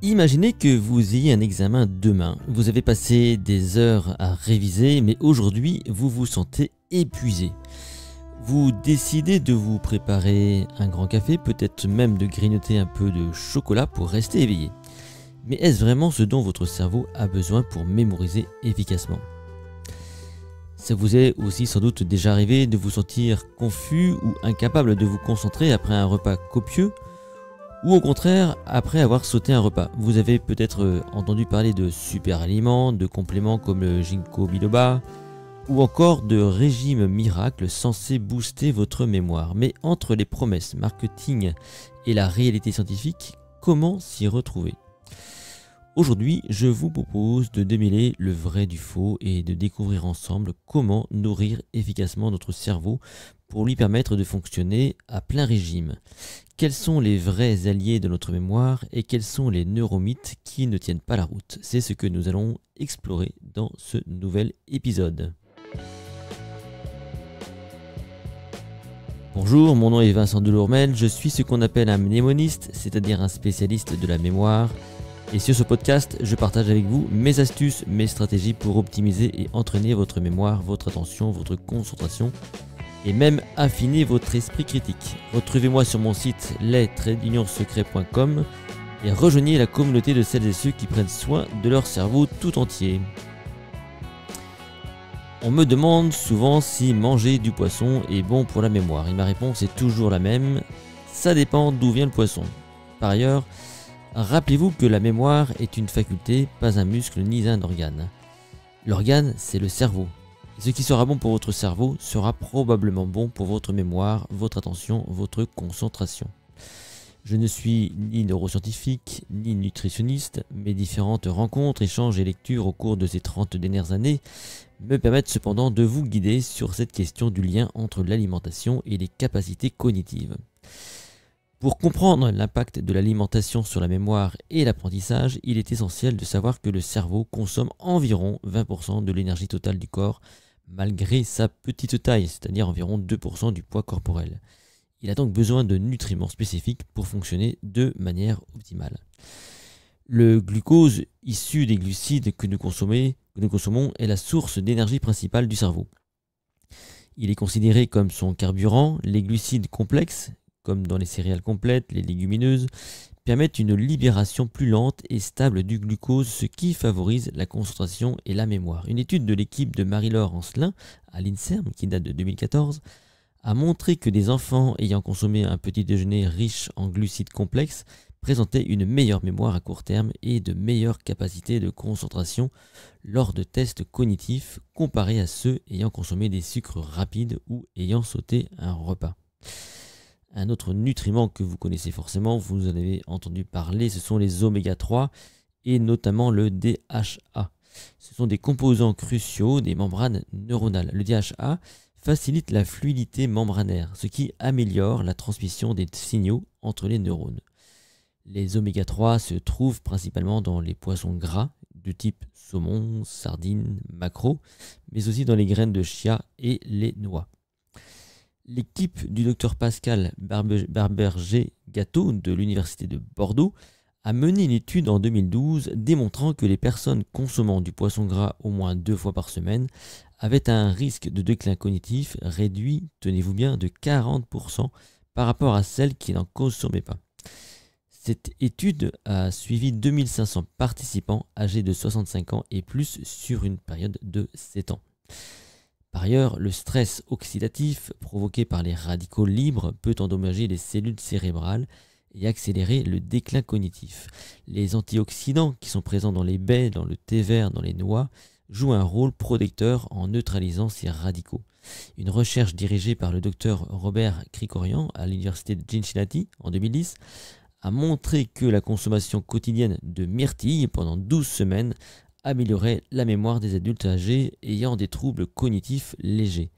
Imaginez que vous ayez un examen demain. Vous avez passé des heures à réviser, mais aujourd'hui, vous vous sentez épuisé. Vous décidez de vous préparer un grand café, peut-être même de grignoter un peu de chocolat pour rester éveillé. Mais est-ce vraiment ce dont votre cerveau a besoin pour mémoriser efficacement ? Ça vous est aussi sans doute déjà arrivé de vous sentir confus ou incapable de vous concentrer après un repas copieux, ou au contraire après avoir sauté un repas. Vous avez peut-être entendu parler de super aliments, de compléments comme le ginkgo biloba, ou encore de régimes miracles censés booster votre mémoire. Mais entre les promesses marketing et la réalité scientifique, comment s'y retrouver ? Aujourd'hui, je vous propose de démêler le vrai du faux et de découvrir ensemble comment nourrir efficacement notre cerveau pour lui permettre de fonctionner à plein régime. Quels sont les vrais alliés de notre mémoire et quels sont les neuromythes qui ne tiennent pas la route ? C'est ce que nous allons explorer dans ce nouvel épisode. Bonjour, mon nom est Vincent Delourmel, je suis ce qu'on appelle un mnémoniste, c'est-à-dire un spécialiste de la mémoire. Et sur ce podcast, je partage avec vous mes astuces, mes stratégies pour optimiser et entraîner votre mémoire, votre attention, votre concentration et même affiner votre esprit critique. Retrouvez-moi sur mon site les-secrets.com et rejoignez la communauté de celles et ceux qui prennent soin de leur cerveau tout entier. On me demande souvent si manger du poisson est bon pour la mémoire. Et ma réponse est toujours la même, ça dépend d'où vient le poisson. Par ailleurs, rappelez-vous que la mémoire est une faculté, pas un muscle ni un organe. L'organe, c'est le cerveau. Et ce qui sera bon pour votre cerveau sera probablement bon pour votre mémoire, votre attention, votre concentration. Je ne suis ni neuroscientifique, ni nutritionniste. Mes différentes rencontres, échanges et lectures au cours de ces 30 dernières années me permettent cependant de vous guider sur cette question du lien entre l'alimentation et les capacités cognitives. Pour comprendre l'impact de l'alimentation sur la mémoire et l'apprentissage, il est essentiel de savoir que le cerveau consomme environ 20% de l'énergie totale du corps, malgré sa petite taille, c'est-à-dire environ 2% du poids corporel. Il a donc besoin de nutriments spécifiques pour fonctionner de manière optimale. Le glucose issu des glucides que nous consommons est la source d'énergie principale du cerveau. Il est considéré comme son carburant. Les glucides complexes, comme dans les céréales complètes, les légumineuses, permettent une libération plus lente et stable du glucose, ce qui favorise la concentration et la mémoire. Une étude de l'équipe de Marie-Laure Ancelin à l'INSERM, qui date de 2014, a montré que des enfants ayant consommé un petit déjeuner riche en glucides complexes présentaient une meilleure mémoire à court terme et de meilleures capacités de concentration lors de tests cognitifs comparés à ceux ayant consommé des sucres rapides ou ayant sauté un repas. Un autre nutriment que vous connaissez forcément, vous en avez entendu parler, ce sont les oméga 3 et notamment le DHA. Ce sont des composants cruciaux des membranes neuronales. Le DHA facilite la fluidité membranaire, ce qui améliore la transmission des signaux entre les neurones. Les oméga 3 se trouvent principalement dans les poissons gras de type saumon, sardines, maquereaux, mais aussi dans les graines de chia et les noix. L'équipe du Dr Pascal Barberger-Gâteau de l'Université de Bordeaux a mené une étude en 2012 démontrant que les personnes consommant du poisson gras au moins 2 fois par semaine avaient un risque de déclin cognitif réduit, tenez-vous bien, de 40% par rapport à celles qui n'en consommaient pas. Cette étude a suivi 2500 participants âgés de 65 ans et plus sur une période de 7 ans. Par ailleurs, le stress oxydatif provoqué par les radicaux libres peut endommager les cellules cérébrales et accélérer le déclin cognitif. Les antioxydants qui sont présents dans les baies, dans le thé vert, dans les noix, jouent un rôle protecteur en neutralisant ces radicaux. Une recherche dirigée par le docteur Robert Krikorian à l'université de Cincinnati en 2010 a montré que la consommation quotidienne de myrtilles pendant 12 semaines améliorait la mémoire des adultes âgés ayant des troubles cognitifs légers.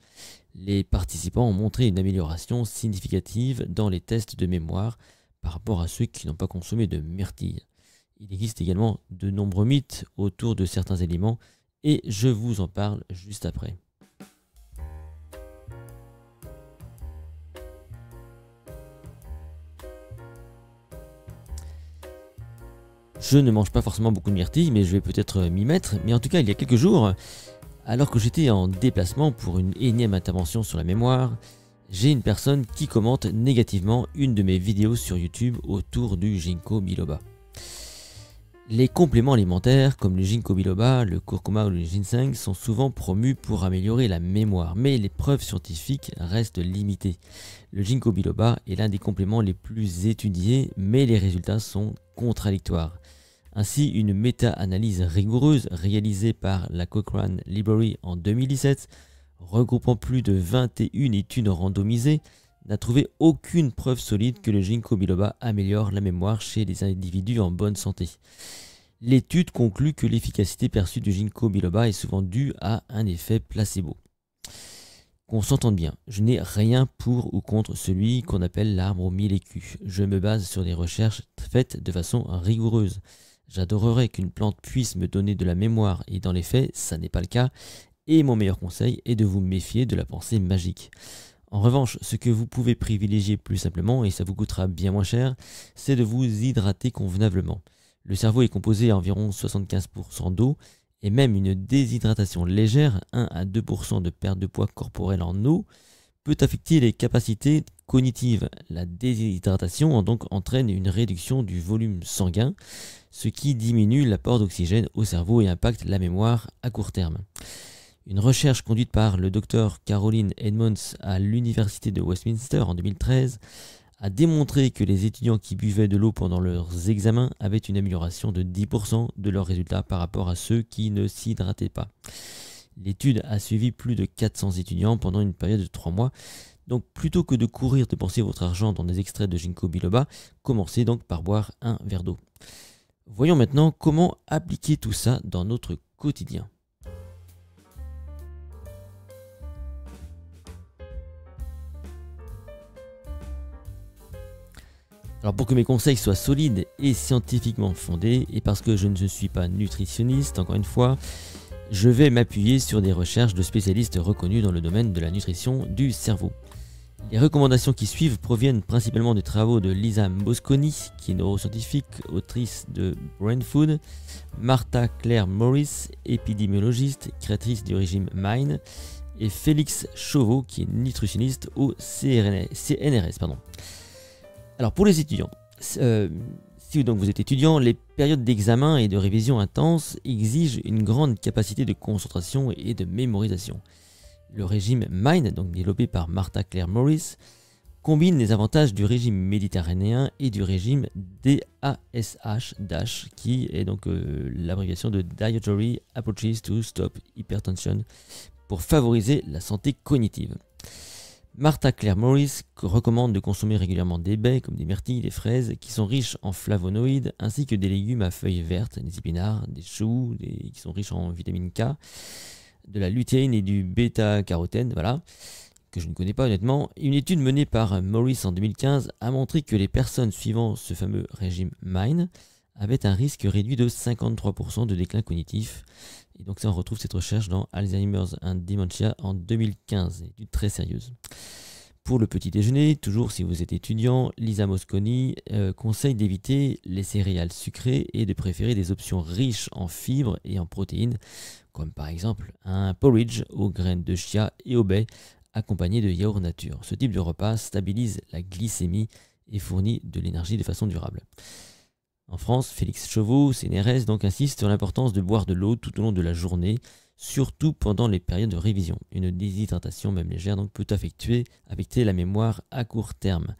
Les participants ont montré une amélioration significative dans les tests de mémoire par rapport à ceux qui n'ont pas consommé de myrtilles. Il existe également de nombreux mythes autour de certains aliments et je vous en parle juste après. Je ne mange pas forcément beaucoup de myrtilles, mais je vais peut-être m'y mettre. Mais en tout cas, il y a quelques jours, alors que j'étais en déplacement pour une énième intervention sur la mémoire, j'ai une personne qui commente négativement une de mes vidéos sur YouTube autour du ginkgo biloba. Les compléments alimentaires comme le ginkgo biloba, le curcuma ou le ginseng sont souvent promus pour améliorer la mémoire, mais les preuves scientifiques restent limitées. Le ginkgo biloba est l'un des compléments les plus étudiés, mais les résultats sont contradictoires. Ainsi, une méta-analyse rigoureuse réalisée par la Cochrane Library en 2017, regroupant plus de 21 études randomisées, n'a trouvé aucune preuve solide que le ginkgo biloba améliore la mémoire chez les individus en bonne santé. L'étude conclut que l'efficacité perçue du ginkgo biloba est souvent due à un effet placebo. Qu'on s'entende bien, je n'ai rien pour ou contre celui qu'on appelle l'arbre aux 1000 écus. Je me base sur des recherches faites de façon rigoureuse. J'adorerais qu'une plante puisse me donner de la mémoire et dans les faits, ça n'est pas le cas. Et mon meilleur conseil est de vous méfier de la pensée magique. En revanche, ce que vous pouvez privilégier plus simplement, et ça vous coûtera bien moins cher, c'est de vous hydrater convenablement. Le cerveau est composé à environ 75% d'eau, et même une déshydratation légère, 1 à 2% de perte de poids corporel en eau, peut affecter les capacités cognitives. La déshydratation donc entraîne une réduction du volume sanguin, ce qui diminue l'apport d'oxygène au cerveau et impacte la mémoire à court terme. Une recherche conduite par le docteur Caroline Edmonds à l'université de Westminster en 2013 a démontré que les étudiants qui buvaient de l'eau pendant leurs examens avaient une amélioration de 10% de leurs résultats par rapport à ceux qui ne s'hydrataient pas. L'étude a suivi plus de 400 étudiants pendant une période de 3 mois. Donc plutôt que de courir dépenser votre argent dans des extraits de ginkgo biloba, commencez donc par boire un verre d'eau. Voyons maintenant comment appliquer tout ça dans notre quotidien. Alors pour que mes conseils soient solides et scientifiquement fondés, et parce que je ne suis pas nutritionniste, encore une fois, je vais m'appuyer sur des recherches de spécialistes reconnus dans le domaine de la nutrition du cerveau. Les recommandations qui suivent proviennent principalement des travaux de Lisa Mosconi, qui est neuroscientifique, autrice de Brain Food, Martha Claire Morris, épidémiologiste, créatrice du régime MIND, et Félix Chauveau, qui est nutritionniste au CNRS. Alors pour les étudiants, si donc vous êtes étudiant, les périodes d'examen et de révision intenses exigent une grande capacité de concentration et de mémorisation. Le régime MIND, donc développé par Martha Claire Morris, combine les avantages du régime méditerranéen et du régime DASH, qui est donc l'abréviation de Dietary Approaches to Stop Hypertension, pour favoriser la santé cognitive. Martha Claire Morris recommande de consommer régulièrement des baies comme des myrtilles, des fraises qui sont riches en flavonoïdes ainsi que des légumes à feuilles vertes, des épinards, des choux qui sont riches en vitamine K, de la lutéine et du bêta-carotène, voilà, que je ne connais pas honnêtement. Une étude menée par Morris en 2015 a montré que les personnes suivant ce fameux régime MIND avaient un risque réduit de 53% de déclin cognitif. Et donc ça, on retrouve cette recherche dans Alzheimer's and Dementia en 2015, une étude très sérieuse. Pour le petit déjeuner, toujours si vous êtes étudiant, Lisa Mosconi conseille d'éviter les céréales sucrées et de préférer des options riches en fibres et en protéines, comme par exemple un porridge aux graines de chia et aux baies, accompagné de yaourt nature. Ce type de repas stabilise la glycémie et fournit de l'énergie de façon durable. En France, Félix Chauveau, CNRS, donc insiste sur l'importance de boire de l'eau tout au long de la journée, surtout pendant les périodes de révision. Une déshydratation, même légère, donc, peut affecter la mémoire à court terme.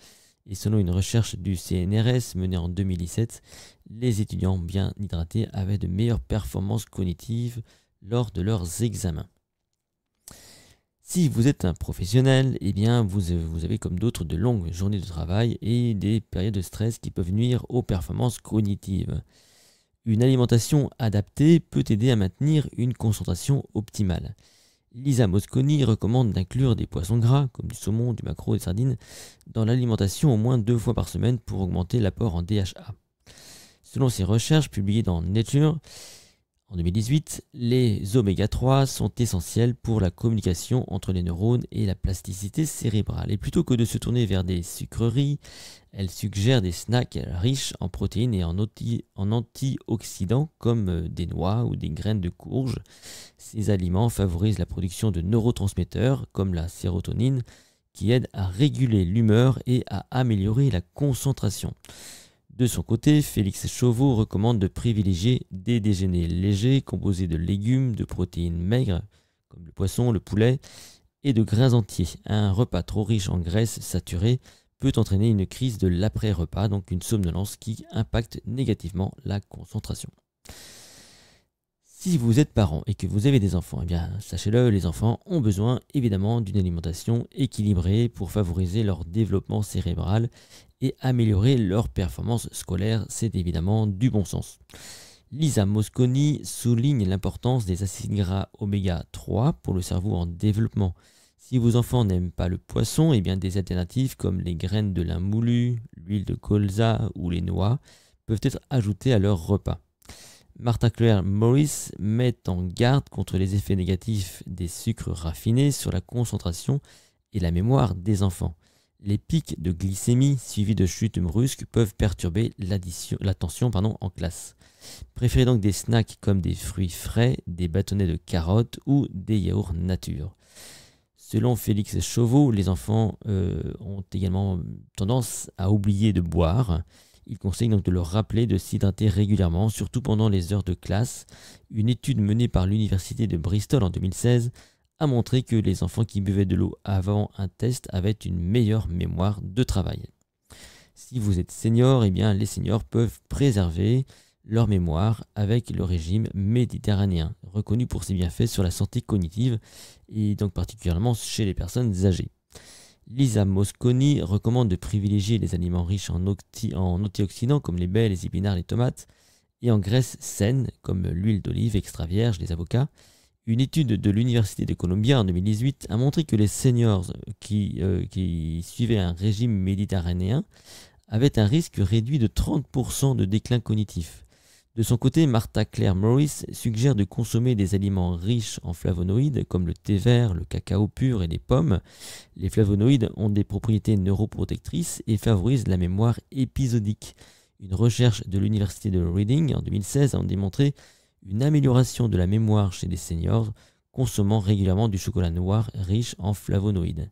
Et selon une recherche du CNRS menée en 2017, les étudiants bien hydratés avaient de meilleures performances cognitives lors de leurs examens. Si vous êtes un professionnel, eh bien vous avez comme d'autres de longues journées de travail et des périodes de stress qui peuvent nuire aux performances cognitives. Une alimentation adaptée peut aider à maintenir une concentration optimale. Lisa Mosconi recommande d'inclure des poissons gras, comme du saumon, du maquereau et des sardines, dans l'alimentation au moins 2 fois par semaine pour augmenter l'apport en DHA. Selon ces recherches publiées dans Nature, En 2018, les oméga 3 sont essentiels pour la communication entre les neurones et la plasticité cérébrale. Et plutôt que de se tourner vers des sucreries, elle suggère des snacks riches en protéines et en antioxydants comme des noix ou des graines de courge. Ces aliments favorisent la production de neurotransmetteurs comme la sérotonine qui aident à réguler l'humeur et à améliorer la concentration. De son côté, Félix Chauveau recommande de privilégier des déjeuners légers composés de légumes, de protéines maigres, comme le poisson, le poulet, et de grains entiers. Un repas trop riche en graisses saturées peut entraîner une crise de l'après-repas, donc une somnolence qui impacte négativement la concentration. Si vous êtes parent et que vous avez des enfants, eh bien, sachez-le, les enfants ont besoin évidemment d'une alimentation équilibrée pour favoriser leur développement cérébral et améliorer leur performance scolaire. C'est évidemment du bon sens. Lisa Mosconi souligne l'importance des acides gras oméga 3 pour le cerveau en développement. Si vos enfants n'aiment pas le poisson, eh bien des alternatives comme les graines de lin moulu, l'huile de colza ou les noix peuvent être ajoutées à leur repas. Martha Claire Morris met en garde contre les effets négatifs des sucres raffinés sur la concentration et la mémoire des enfants. Les pics de glycémie suivis de chutes brusques peuvent perturber l'attention en classe. Préférez donc des snacks comme des fruits frais, des bâtonnets de carottes ou des yaourts nature. Selon Félix Chauveau, les enfants ont également tendance à oublier de boire. Il conseille donc de leur rappeler de s'hydrater régulièrement, surtout pendant les heures de classe. Une étude menée par l'université de Bristol en 2016 a montré que les enfants qui buvaient de l'eau avant un test avaient une meilleure mémoire de travail. Si vous êtes senior, eh bien les seniors peuvent préserver leur mémoire avec le régime méditerranéen, reconnu pour ses bienfaits sur la santé cognitive et donc particulièrement chez les personnes âgées. Lisa Mosconi recommande de privilégier les aliments riches en antioxydants comme les baies, les épinards, les tomates et en graisses saines comme l'huile d'olive extra vierge, les avocats. Une étude de l'Université de Columbia en 2018 a montré que les seniors qui suivaient un régime méditerranéen avaient un risque réduit de 30% de déclin cognitif. De son côté, Martha Claire Morris suggère de consommer des aliments riches en flavonoïdes comme le thé vert, le cacao pur et les pommes. Les flavonoïdes ont des propriétés neuroprotectrices et favorisent la mémoire épisodique. Une recherche de l'Université de Reading en 2016 a démontré une amélioration de la mémoire chez les seniors consommant régulièrement du chocolat noir riche en flavonoïdes.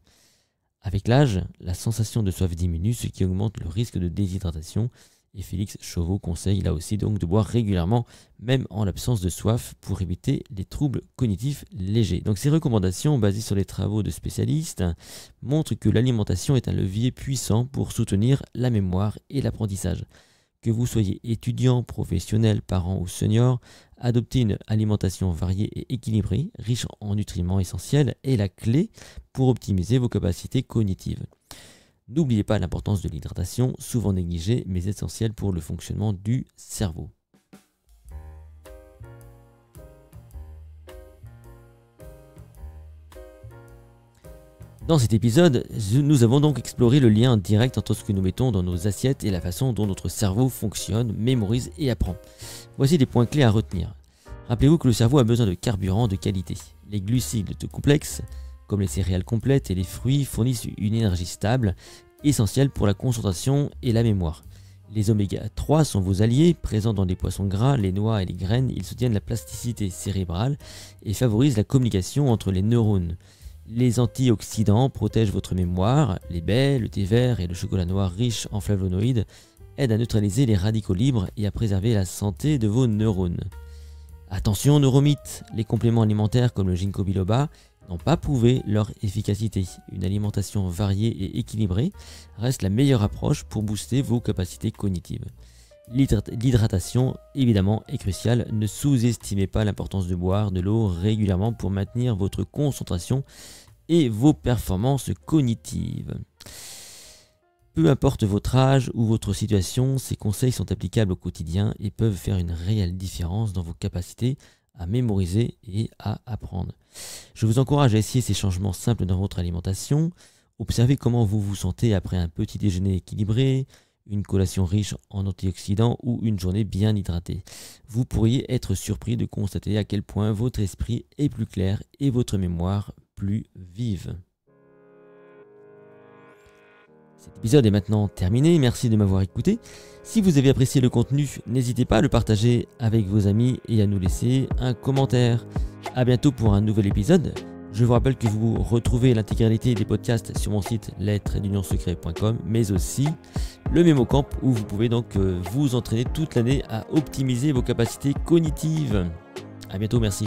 Avec l'âge, la sensation de soif diminue, ce qui augmente le risque de déshydratation. Et Félix Chauveau conseille là aussi donc de boire régulièrement, même en l'absence de soif, pour éviter les troubles cognitifs légers. Donc ces recommandations, basées sur les travaux de spécialistes, montrent que l'alimentation est un levier puissant pour soutenir la mémoire et l'apprentissage. Que vous soyez étudiant, professionnel, parent ou senior, adopter une alimentation variée et équilibrée, riche en nutriments essentiels, est la clé pour optimiser vos capacités cognitives. N'oubliez pas l'importance de l'hydratation, souvent négligée mais essentielle pour le fonctionnement du cerveau. Dans cet épisode, nous avons donc exploré le lien direct entre ce que nous mettons dans nos assiettes et la façon dont notre cerveau fonctionne, mémorise et apprend. Voici des points clés à retenir. Rappelez-vous que le cerveau a besoin de carburant de qualité. Les glucides complexes, comme les céréales complètes et les fruits, fournissent une énergie stable, essentielle pour la concentration et la mémoire. Les oméga 3 sont vos alliés, présents dans les poissons gras, les noix et les graines. Ils soutiennent la plasticité cérébrale et favorisent la communication entre les neurones. Les antioxydants protègent votre mémoire. Les baies, le thé vert et le chocolat noir riche en flavonoïdes aident à neutraliser les radicaux libres et à préserver la santé de vos neurones. Attention neuromythes, les compléments alimentaires comme le ginkgo biloba n'ont pas prouvé leur efficacité. Une alimentation variée et équilibrée reste la meilleure approche pour booster vos capacités cognitives. L'hydratation, évidemment, est cruciale. Ne sous-estimez pas l'importance de boire de l'eau régulièrement pour maintenir votre concentration et vos performances cognitives. Peu importe votre âge ou votre situation, ces conseils sont applicables au quotidien et peuvent faire une réelle différence dans vos capacités à mémoriser et à apprendre. Je vous encourage à essayer ces changements simples dans votre alimentation. Observez comment vous vous sentez après un petit déjeuner équilibré, une collation riche en antioxydants ou une journée bien hydratée. Vous pourriez être surpris de constater à quel point votre esprit est plus clair et votre mémoire plus vive. Cet épisode est maintenant terminé, merci de m'avoir écouté. Si vous avez apprécié le contenu, n'hésitez pas à le partager avec vos amis et à nous laisser un commentaire. A bientôt pour un nouvel épisode. Je vous rappelle que vous retrouvez l'intégralité des podcasts sur mon site les-secret.com, mais aussi le MemoCamp où vous pouvez donc vous entraîner toute l'année à optimiser vos capacités cognitives. A bientôt, merci.